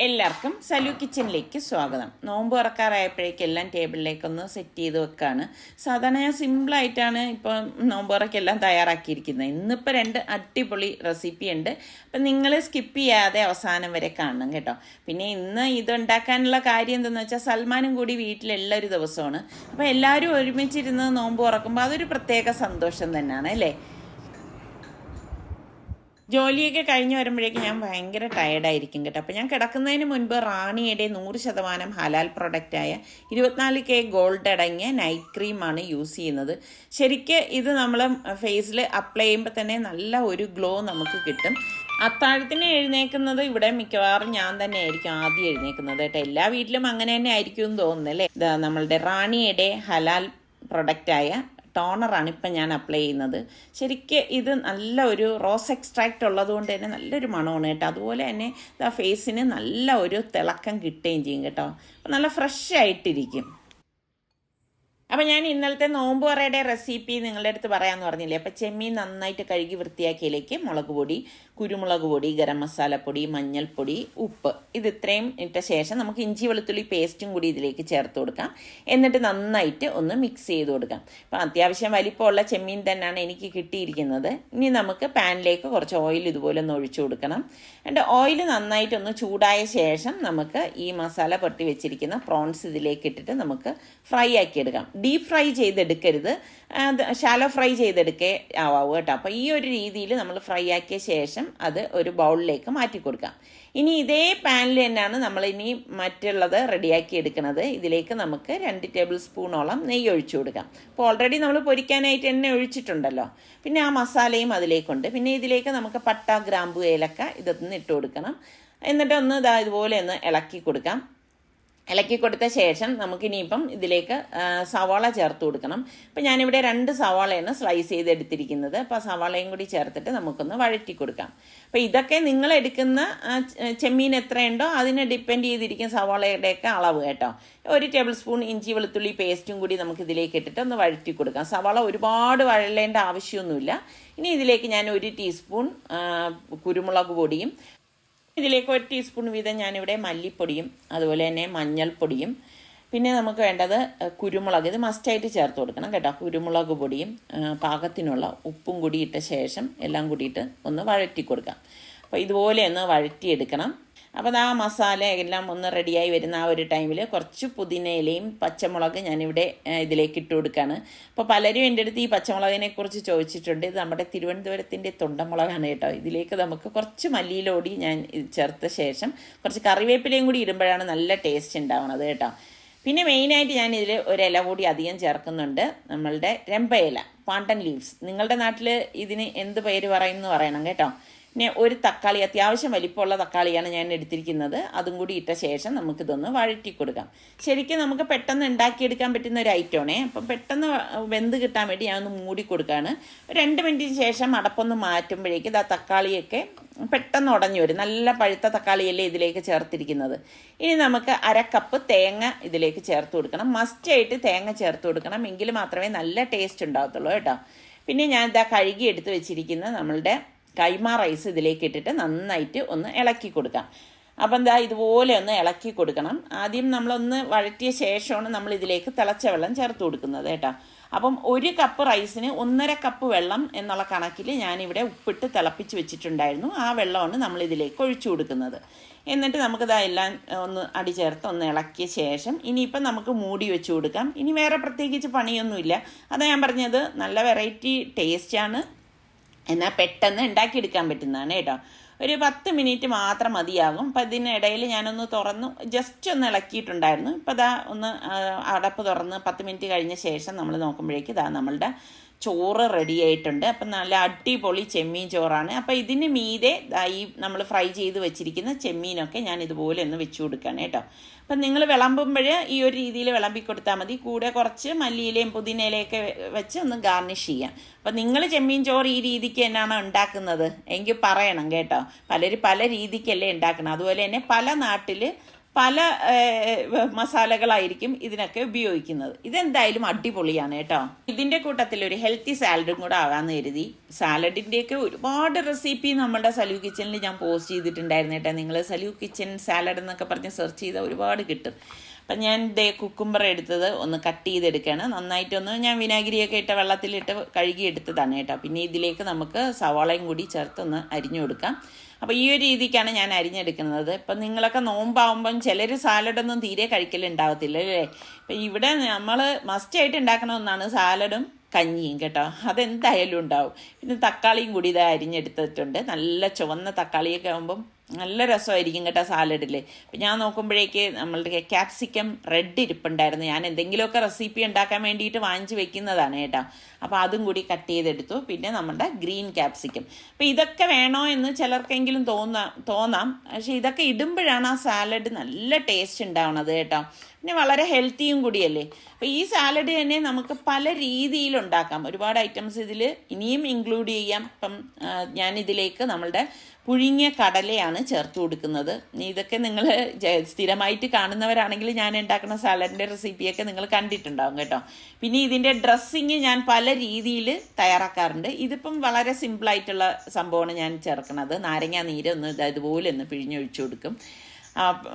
എല്ലാവർക്കും സലു കിച്ചണിലേക്ക് സ്വാഗതം. നോമ്പ് തുറക്കാറായപ്പോഴേക്കും എല്ലാം ടേബിളിലേക്കൊന്ന് സെറ്റ് ചെയ്ത് വെക്കുകയാണ്. സാധാരണ ഞാൻ സിമ്പിളായിട്ടാണ് ഇപ്പം നോമ്പ് തുറക്കെല്ലാം തയ്യാറാക്കിയിരിക്കുന്നത്. ഇന്നിപ്പോൾ 2 അടിപൊളി റെസിപ്പി ഉണ്ട്. അപ്പം നിങ്ങൾ സ്കിപ്പ് ചെയ്യാതെ അവസാനം വരെ കാണണം കേട്ടോ. പിന്നെ ഇന്ന് ഇതുണ്ടാക്കാനുള്ള കാര്യം എന്തെന്ന് വെച്ചാൽ സൽമാനും കൂടി വീട്ടിലുള്ള ഒരു ദിവസമാണ്. അപ്പോൾ എല്ലാവരും ഒരുമിച്ചിരുന്ന് നോമ്പ് തുറക്കുമ്പോൾ അതൊരു പ്രത്യേക സന്തോഷം തന്നെയാണ് അല്ലേ. ജോലിയൊക്കെ കഴിഞ്ഞ് വരുമ്പോഴേക്കും ഞാൻ ഭയങ്കര ടയർഡായിരിക്കും കേട്ടോ. അപ്പോൾ ഞാൻ കിടക്കുന്നതിന് മുൻപ് റാണിയുടെ 100% ഹലാൽ പ്രൊഡക്റ്റായ 24K ഗോൾഡ് അടങ്ങിയ നൈറ്റ് ക്രീമാണ് യൂസ് ചെയ്യുന്നത്. ശരിക്കും ഇത് നമ്മൾ ഫേസിൽ അപ്ലൈ ചെയ്യുമ്പോൾ തന്നെ നല്ല ഒരു ഗ്ലോ നമുക്ക് കിട്ടും. അത്താഴത്തിന് എഴുന്നേക്കുന്നത് ഇവിടെ മിക്കവാറും ഞാൻ തന്നെ ആയിരിക്കും ആദ്യം എഴുന്നേക്കുന്നത് കേട്ടോ. എല്ലാ വീട്ടിലും അങ്ങനെ തന്നെ ആയിരിക്കും എന്ന് തോന്നുന്നല്ലേ. നമ്മളുടെ റാണിയുടെ ഹലാൽ പ്രൊഡക്റ്റായ ടോണറാണ് ഇപ്പം ഞാൻ അപ്ലൈ ചെയ്യുന്നത്. ശരിക്കും ഇത് നല്ല ഒരു റോസ് എക്സ്ട്രാക്റ്റ് ഉള്ളതുകൊണ്ട് തന്നെ നല്ലൊരു മണമാണ് കേട്ടോ. അതുപോലെ തന്നെ ഫേസിന് നല്ല ഒരു തിളക്കം കിട്ടുകയും ചെയ്യും കേട്ടോ. അപ്പം നല്ല ഫ്രഷ് ആയിട്ടിരിക്കും. അപ്പം ഞാൻ ഇന്നലത്തെ നോമ്പ് തുറയുടെ റെസിപ്പി നിങ്ങളുടെ അടുത്ത് പറയാമെന്ന് പറഞ്ഞില്ലേ. അപ്പം ചെമ്മീൻ നന്നായിട്ട് കഴുകി വൃത്തിയാക്കിയതിലേക്ക് മുളക് പൊടി, കുരുമുളക് പൊടി, ഗരം മസാലപ്പൊടി, മഞ്ഞൾപ്പൊടി, ഉപ്പ്, ഇത് ഇത്രയും ഇട്ട ശേഷം നമുക്ക് ഇഞ്ചി വെളുത്തുള്ളി പേസ്റ്റും കൂടി ഇതിലേക്ക് ചേർത്ത് കൊടുക്കാം. എന്നിട്ട് നന്നായിട്ട് ഒന്ന് മിക്സ് ചെയ്ത് കൊടുക്കാം. അപ്പം അത്യാവശ്യം വലിപ്പമുള്ള ചെമ്മീൻ തന്നെയാണ് എനിക്ക് കിട്ടിയിരിക്കുന്നത്. ഇനി നമുക്ക് പാനിലേക്ക് കുറച്ച് ഓയിൽ ഇതുപോലെ ഒന്ന് ഒഴിച്ചു കൊടുക്കണം. എന്നിട്ട് ഓയിൽ നന്നായിട്ടൊന്ന് ചൂടായ ശേഷം നമുക്ക് ഈ മസാല പൊട്ടി വെച്ചിരിക്കുന്ന പ്രോൺസ് ഇതിലേക്ക് ഇട്ടിട്ട് നമുക്ക് ഫ്രൈ ആക്കിയെടുക്കാം. ഡീപ്പ് ഫ്രൈ ചെയ്തെടുക്കരുത്, ഷാലോ ഫ്രൈ ചെയ്തെടുക്കേ ആവാവൂ കേട്ടോ. അപ്പോൾ ഈ ഒരു രീതിയിൽ നമ്മൾ ഫ്രൈ ആക്കിയ ശേഷം അത് ഒരു ബൗളിലേക്ക് മാറ്റി കൊടുക്കാം. ഇനി ഇതേ പാനിൽ തന്നെയാണ് നമ്മളിനി മറ്റുള്ളത് റെഡിയാക്കി എടുക്കുന്നത്. ഇതിലേക്ക് നമുക്ക് 2 ടേബിൾ സ്പൂണോളം നെയ്യ് ഒഴിച്ചു കൊടുക്കാം. അപ്പോൾ ഓൾറെഡി നമ്മൾ പൊരിക്കാനായിട്ട് എണ്ണ ഒഴിച്ചിട്ടുണ്ടല്ലോ. പിന്നെ ആ മസാലയും അതിലേക്കുണ്ട്. പിന്നെ ഇതിലേക്ക് നമുക്ക് പട്ട, ഗ്രാമ്പു, ഏലക്ക ഇതൊന്ന് ഇട്ട് കൊടുക്കണം. എന്നിട്ടൊന്ന് ഇതുപോലെ ഒന്ന് ഇളക്കി കൊടുക്കാം. ഇളക്കി കൊടുത്ത ശേഷം നമുക്കിനിയിപ്പം ഇതിലേക്ക് സവാള ചേർത്ത് കൊടുക്കണം. അപ്പം ഞാനിവിടെ 2 സവാളയാണ് സ്ലൈസ് ചെയ്തെടുത്തിരിക്കുന്നത്. അപ്പോൾ ആ സവാളയും കൂടി ചേർത്തിട്ട് നമുക്കൊന്ന് വഴറ്റി കൊടുക്കാം. അപ്പോൾ ഇതൊക്കെ നിങ്ങൾ എടുക്കുന്ന ചെമ്മീൻ എത്രയുണ്ടോ അതിനെ ഡിപ്പെൻഡ് ചെയ്തിരിക്കും സവാളയുടെയൊക്കെ അളവ് കേട്ടോ. 1 ടേബിൾ സ്പൂൺ ഇഞ്ചി വെളുത്തുള്ളി പേസ്റ്റും കൂടി നമുക്ക് ഇതിലേക്ക് ഇട്ടിട്ട് ഒന്ന് വഴറ്റി കൊടുക്കാം. സവാള ഒരുപാട് വഴലേണ്ട ആവശ്യമൊന്നുമില്ല. ഇനി ഇതിലേക്ക് ഞാൻ 1 ടീസ്പൂൺ കുരുമുളക് പൊടിയും, ഇതിലേക്ക് 1 ടീസ്പൂൺ വീതം ഞാനിവിടെ മല്ലിപ്പൊടിയും അതുപോലെ തന്നെ മഞ്ഞൾപ്പൊടിയും, പിന്നെ നമുക്ക് വേണ്ടത് കുരുമുളക്, ഇത് മസ്റ്റായിട്ട് ചേർത്ത് കൊടുക്കണം കേട്ടോ. കുരുമുളക് പൊടിയും പാകത്തിനുള്ള ഉപ്പും കൂടി ഇട്ട ശേഷം എല്ലാം കൂടിയിട്ട് ഒന്ന് വഴറ്റി കൊടുക്കാം. അപ്പോൾ ഇതുപോലെ ഒന്ന് വഴറ്റിയെടുക്കണം. അപ്പോൾ ആ മസാല എല്ലാം ഒന്ന് റെഡിയായി വരുന്ന ആ ഒരു ടൈമിൽ കുറച്ച് പുതിനയിലയും പച്ചമുളക് ഞാനിവിടെ ഇതിലേക്ക് ഇട്ട് കൊടുക്കുകയാണ്. അപ്പോൾ പലരും എൻ്റെ അടുത്ത് ഈ പച്ചമുളകിനെ കുറിച്ച് ചോദിച്ചിട്ടുണ്ട്. ഇത് നമ്മുടെ തിരുവനന്തപുരത്തിൻ്റെ തൊണ്ടമുളകാണ് കേട്ടോ. ഇതിലേക്ക് നമുക്ക് കുറച്ച് മല്ലിയിലോടി ഞാൻ ചേർത്ത ശേഷം കുറച്ച് കറിവേപ്പിലയും കൂടി ഇടുമ്പോഴാണ് നല്ല ടേസ്റ്റ് ഉണ്ടാവുന്നത് കേട്ടോ. പിന്നെ മെയിനായിട്ട് ഞാൻ ഇതിൽ ഒരു ഇല കൂടി അധികം ചേർക്കുന്നുണ്ട്, നമ്മളുടെ രമ്പയില, പാണ്ടൻ ലീവ്സ്. നിങ്ങളുടെ നാട്ടിൽ ഇതിന് എന്ത് പേര് പറയുമെന്ന് പറയണം കേട്ടോ. പിന്നെ 1 തക്കാളി, അത്യാവശ്യം വലിപ്പമുള്ള തക്കാളിയാണ് ഞാൻ എടുത്തിരിക്കുന്നത്. അതും കൂടി ഇട്ട ശേഷം നമുക്കിതൊന്ന് വഴറ്റി കൊടുക്കാം. ശരിക്കും നമുക്ക് പെട്ടെന്ന് ഉണ്ടാക്കിയെടുക്കാൻ പറ്റുന്ന ഒരു ഐറ്റമാണേ. അപ്പം പെട്ടെന്ന് വെന്ത് കിട്ടാൻ വേണ്ടി ഞാനൊന്ന് മൂടി കൊടുക്കുകയാണ്. 2 മിനിറ്റിന് ശേഷം അടപ്പൊന്ന് മാറ്റുമ്പോഴേക്കും തക്കാളിയൊക്കെ പെട്ടെന്ന് ഉടഞ്ഞു വരും. നല്ല പഴുത്ത തക്കാളിയല്ലേ ഇതിലേക്ക് ചേർത്തിരിക്കുന്നത്. ഇനി നമുക്ക് 1/2 കപ്പ് തേങ്ങ ഇതിലേക്ക് ചേർത്ത് കൊടുക്കണം. മസ്റ്റായിട്ട് തേങ്ങ ചേർത്ത് കൊടുക്കണം, എങ്കിൽ മാത്രമേ നല്ല ടേസ്റ്റ് ഉണ്ടാകത്തുള്ളൂ കേട്ടോ. പിന്നെ ഞാൻ കഴുകി എടുത്ത് വെച്ചിരിക്കുന്ന നമ്മളുടെ കൈമ റൈസ് ഇതിലേക്ക് ഇട്ടിട്ട് നന്നായിട്ട് ഒന്ന് ഇളക്കി കൊടുക്കാം. അപ്പം ഇതുപോലെ ഒന്ന് ഇളക്കി കൊടുക്കണം. ആദ്യം നമ്മളൊന്ന് വഴറ്റിയ ശേഷമാണ് നമ്മൾ ഇതിലേക്ക് തിളച്ച വെള്ളം ചേർത്ത് കൊടുക്കുന്നത് കേട്ടോ. അപ്പം 1 കപ്പ് റൈസിന് 1.5 കപ്പ് വെള്ളം എന്നുള്ള കണക്കിൽ ഞാനിവിടെ ഉപ്പിട്ട് തിളപ്പിച്ച് വെച്ചിട്ടുണ്ടായിരുന്നു. ആ വെള്ളമാണ് നമ്മൾ ഇതിലേക്ക് ഒഴിച്ചു കൊടുക്കുന്നത്. എന്നിട്ട് നമുക്ക് എല്ലാം ഒന്ന് അടി ചേർത്ത് ഒന്ന് ഇളക്കിയ ശേഷം ഇനിയിപ്പം നമുക്ക് മൂടി വെച്ച് കൊടുക്കാം. ഇനി വേറെ പ്രത്യേകിച്ച് പണിയൊന്നുമില്ല. അതാ ഞാൻ പറഞ്ഞത്, നല്ല വെറൈറ്റി ടേസ്റ്റാണ്, എന്നാൽ പെട്ടെന്ന് ഉണ്ടാക്കിയെടുക്കാൻ പറ്റുന്നതാണ് കേട്ടോ. ഒരു 10 മിനിറ്റ് മാത്രം മതിയാകും. അപ്പം ഇതിനിടയിൽ ഞാനൊന്ന് തുറന്നു ജസ്റ്റ് ഒന്ന് ഇളക്കിയിട്ടുണ്ടായിരുന്നു. ഇപ്പം ഒന്ന് അടപ്പ് തുറന്ന് 10 മിനിറ്റ് കഴിഞ്ഞ ശേഷം നമ്മൾ നോക്കുമ്പോഴേക്ക് നമ്മളുടെ ചോറ് റെഡി ആയിട്ടുണ്ട്. അപ്പം നല്ല അടിപൊളി ചെമ്മീൻ ചോറാണ്. അപ്പം ഇതിന് മീതെ ഈ നമ്മൾ ഫ്രൈ ചെയ്ത് വെച്ചിരിക്കുന്ന ചെമ്മീനൊക്കെ ഞാൻ ഇതുപോലെ ഒന്ന് വെച്ച് കൊടുക്കുകയാണ് കേട്ടോ. അപ്പം നിങ്ങൾ വിളമ്പുമ്പോൾ ഈ ഒരു രീതിയിൽ വിളമ്പി കൊടുത്താൽ മതി. കൂടെ കുറച്ച് മല്ലിയിലയും പുതിനയിലയൊക്കെ വെച്ച് ഒന്ന് ഗാർണിഷ് ചെയ്യാം. അപ്പം നിങ്ങൾ ചെമ്മീൻ ചോറ് ഈ രീതിക്ക് തന്നെയാണോ ഉണ്ടാക്കുന്നത് എങ്കിൽ പറയണം കേട്ടോ. പലരും പല രീതിക്കല്ലേ ഉണ്ടാക്കണം. അതുപോലെ തന്നെ പല നാട്ടിൽ പല മസാലകളായിരിക്കും ഇതിനൊക്കെ ഉപയോഗിക്കുന്നത്. ഇതെന്തായാലും അടിപൊളിയാണ് കേട്ടോ. ഇതിൻ്റെ കൂട്ടത്തിൽ ഒരു ഹെൽത്തി സാലഡും കൂടെ ആകാമെന്ന് കരുതി. സാലഡിൻ്റെയൊക്കെ ഒരുപാട് റെസിപ്പി നമ്മുടെ സലൂ കിച്ചണിൽ ഞാൻ പോസ്റ്റ് ചെയ്തിട്ടുണ്ടായിരുന്നു കേട്ടോ. നിങ്ങൾ സലൂ കിച്ചൺ സാലഡ് എന്നൊക്കെ പറഞ്ഞ് സെർച്ച് ചെയ്താൽ ഒരുപാട് കിട്ടും. അപ്പം ഞാൻ കുക്കുംബർ എടുത്തത് ഒന്ന് കട്ട് ചെയ്തെടുക്കുകയാണ്. നന്നായിട്ടൊന്ന് ഞാൻ വിനാഗിരിയൊക്കെ ഇട്ട വെള്ളത്തിലിട്ട് കഴുകി എടുത്തതാണ് കേട്ടോ. പിന്നെ ഇതിലേക്ക് നമുക്ക് സവാളയും കൂടി ചേർത്തൊന്ന് അരിഞ്ഞു കൊടുക്കാം. അപ്പോൾ ഈ ഒരു രീതിക്കാണ് ഞാൻ അരിഞ്ഞെടുക്കുന്നത്. ഇപ്പം നിങ്ങളൊക്കെ നോമ്പാവുമ്പം ചിലർ സാലഡൊന്നും തീരെ കഴിക്കലുണ്ടാവത്തില്ല അല്ലേ. ഇപ്പം ഇവിടെ നമ്മൾ മസ്റ്റായിട്ട് ഉണ്ടാക്കുന്ന ഒന്നാണ് സാലഡും കഞ്ഞിയും കേട്ടോ. അതെന്തായാലും ഉണ്ടാവും. പിന്നെ തക്കാളിയും കൂടി ഇത് അരിഞ്ഞെടുത്തിട്ടുണ്ട്. നല്ല ചുവന്ന തക്കാളിയൊക്കെ ആകുമ്പം നല്ല രസമായിരിക്കും കേട്ടോ സാലഡിൽ. അപ്പം ഞാൻ നോക്കുമ്പോഴേക്ക് നമ്മളുടെ ക്യാപ്സിക്കം റെഡ് ഇരിപ്പുണ്ടായിരുന്നു. ഞാൻ എന്തെങ്കിലുമൊക്കെ റെസിപ്പി ഉണ്ടാക്കാൻ വേണ്ടിയിട്ട് വാങ്ങിച്ച് വെക്കുന്നതാണ് കേട്ടോ. അപ്പോൾ അതും കൂടി കട്ട് ചെയ്തെടുത്തു. പിന്നെ നമ്മുടെ ഗ്രീൻ ക്യാപ്സിക്കം. അപ്പോൾ ഇതൊക്കെ വേണോ എന്ന് ചിലർക്കെങ്കിലും തോന്നാം. പക്ഷേ ഇതൊക്കെ ഇടുമ്പോഴാണ് ആ സാലഡ് നല്ല ടേസ്റ്റ് ഉണ്ടാവണത് കേട്ടോ. പിന്നെ വളരെ ഹെൽത്തിയും കൂടിയല്ലേ. അപ്പോൾ ഈ സാലഡ് തന്നെ നമുക്ക് പല രീതിയിലുണ്ടാക്കാം. ഒരുപാട് ഐറ്റംസ് ഇതിൽ ഇനിയും ഇൻക്ലൂഡ് ചെയ്യാം. ഇപ്പം ഞാനിതിലേക്ക് നമ്മളുടെ പുഴുങ്ങിയ കടലയാണ് ചേർത്ത് കൊടുക്കുന്നത്. ഇതൊക്കെ നിങ്ങൾ സ്ഥിരമായിട്ട് കാണുന്നവരാണെങ്കിൽ ഞാൻ ഉണ്ടാക്കുന്ന സാലഡിൻ്റെ റെസിപ്പിയൊക്കെ നിങ്ങൾ കണ്ടിട്ടുണ്ടാവും കേട്ടോ. പിന്നെ ഇതിൻ്റെ ഡ്രസ്സിങ് ഞാൻ പല രീതിയിൽ തയ്യാറാക്കാറുണ്ട്. ഇതിപ്പം വളരെ സിമ്പിളായിട്ടുള്ള സംഭവമാണ് ഞാൻ ചേർക്കുന്നത്. നാരങ്ങ നീര് ഇതുപോലെ ഒന്ന് പിഴിഞ്ഞൊഴിച്ചു കൊടുക്കും.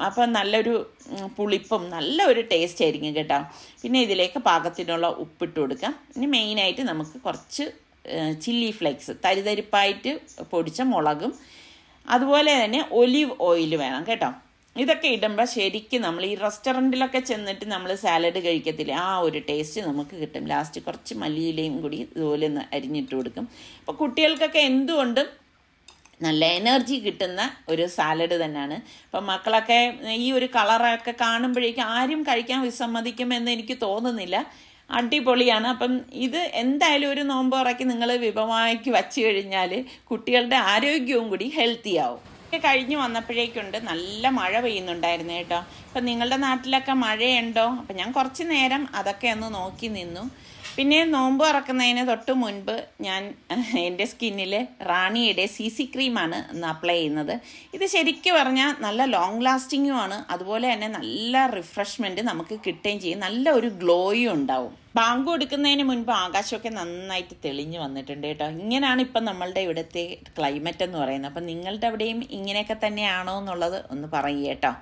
അപ്പം നല്ലൊരു പുളിപ്പും നല്ല ഒരു ടേസ്റ്റ് ആയിരിക്കും കേട്ടോ. പിന്നെ ഇതിലേക്ക് പാകത്തിനുള്ള ഉപ്പിട്ട് കൊടുക്കാം. ഇനി മെയിനായിട്ട് നമുക്ക് കുറച്ച് ചില്ലി ഫ്ലേക്സ്, തരിതരിപ്പായിട്ട് പൊടിച്ച മുളകും അതുപോലെ തന്നെ ഒലിവ് ഓയിൽ വേണം കേട്ടോ. ഇതൊക്കെ ഇടുമ്പോൾ ശരിക്കും നമ്മൾ ഈ റെസ്റ്റോറൻറ്റിലൊക്കെ ചെന്നിട്ട് നമ്മൾ സാലഡ് കഴിക്കത്തില്ലേ, ആ ഒരു ടേസ്റ്റ് നമുക്ക് കിട്ടും. ലാസ്റ്റ് കുറച്ച് മല്ലിയിലയും കൂടി ഇതുപോലെ ഒന്ന് അരിഞ്ഞിട്ട് കൊടുക്കും. അപ്പോൾ കുട്ടികൾക്കൊക്കെ എന്തുകൊണ്ടും നല്ല എനർജി കിട്ടുന്ന ഒരു സാലഡ് തന്നെയാണ്. അപ്പം മക്കളൊക്കെ ഈ ഒരു കളറൊക്കെ കാണുമ്പോഴേക്കും ആരും കഴിക്കാൻ വിസമ്മതിക്കുമെന്ന് എനിക്ക് തോന്നുന്നില്ല. അടിപൊളിയാണ്. അപ്പം ഇത് എന്തായാലും ഒരു നോമ്പ് തുറക്കി നിങ്ങൾ വിഭവമാക്കി വച്ചു കഴിഞ്ഞാൽ കുട്ടികളുടെ ആരോഗ്യവും കൂടി ഹെൽത്തി ആവും. കഴിഞ്ഞ് വന്നപ്പോഴേക്കുണ്ട് നല്ല മഴ പെയ്യുന്നുണ്ടായിരുന്നു കേട്ടോ. അപ്പം നിങ്ങളുടെ നാട്ടിലൊക്കെ മഴയുണ്ടോ? അപ്പം ഞാൻ കുറച്ച് നേരം അതൊക്കെ ഒന്ന് നോക്കി നിന്നു. പിന്നെ നോമ്പ് തുറക്കുന്നതിന് തൊട്ട് മുൻപ് ഞാൻ എൻ്റെ സ്കിന്നിൽ റാണിയുടെ CC ക്രീമാണ് ഒന്ന് അപ്ലൈ ചെയ്യുന്നത്. ഇത് ശരിക്കും പറഞ്ഞാൽ നല്ല ലോങ് ലാസ്റ്റിങ്ങുമാണ്. അതുപോലെ തന്നെ നല്ല റിഫ്രഷ്മെൻറ്റ് നമുക്ക് കിട്ടുകയും ചെയ്യും. നല്ല ഒരു ഗ്ലോയും ഉണ്ടാവും. ബാങ്ക് കൊടുക്കുന്നതിന് മുൻപ് ആകാശമൊക്കെ നന്നായിട്ട് തെളിഞ്ഞു വന്നിട്ടുണ്ട് കേട്ടോ. ഇങ്ങനെയാണ് ഇപ്പം നമ്മളുടെ ഇവിടുത്തെ ക്ലൈമറ്റ് എന്ന് പറയുന്നത്. അപ്പം നിങ്ങളുടെ അവിടെയും ഇങ്ങനെയൊക്കെ തന്നെയാണോ എന്നുള്ളത് ഒന്ന് പറയുക കേട്ടോ.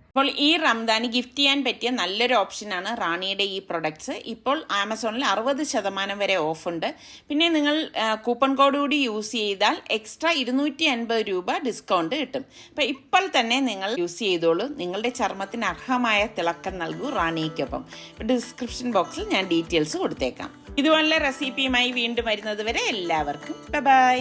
അപ്പോൾ ഈ റംദാന് ഗിഫ്റ്റ് ചെയ്യാൻ പറ്റിയ നല്ലൊരു ഓപ്ഷനാണ് റാണിയുടെ ഈ പ്രൊഡക്ട്സ്. ഇപ്പോൾ ആമസോണിൽ 60% വരെ ഓഫുണ്ട്. പിന്നെ നിങ്ങൾ കൂപ്പൺ കോഡ് കൂടി യൂസ് ചെയ്താൽ എക്സ്ട്രാ 250 രൂപ ഡിസ്കൗണ്ട് കിട്ടും. അപ്പോൾ ഇപ്പോൾ തന്നെ നിങ്ങൾ യൂസ് ചെയ്തോളൂ. നിങ്ങളുടെ ചർമ്മത്തിന് അർഹമായ തിളക്കം നൽകൂ റാണിക്കൊപ്പം. ഡിസ്ക്രിപ്ഷൻ ബോക്സിൽ ഞാൻ ഡീറ്റെയിൽസ് കൊടുത്തേക്കാം. ഇതുപോലുള്ള റെസിപ്പിയുമായി വീണ്ടും വരുന്നത് വരെ എല്ലാവർക്കും ബൈ.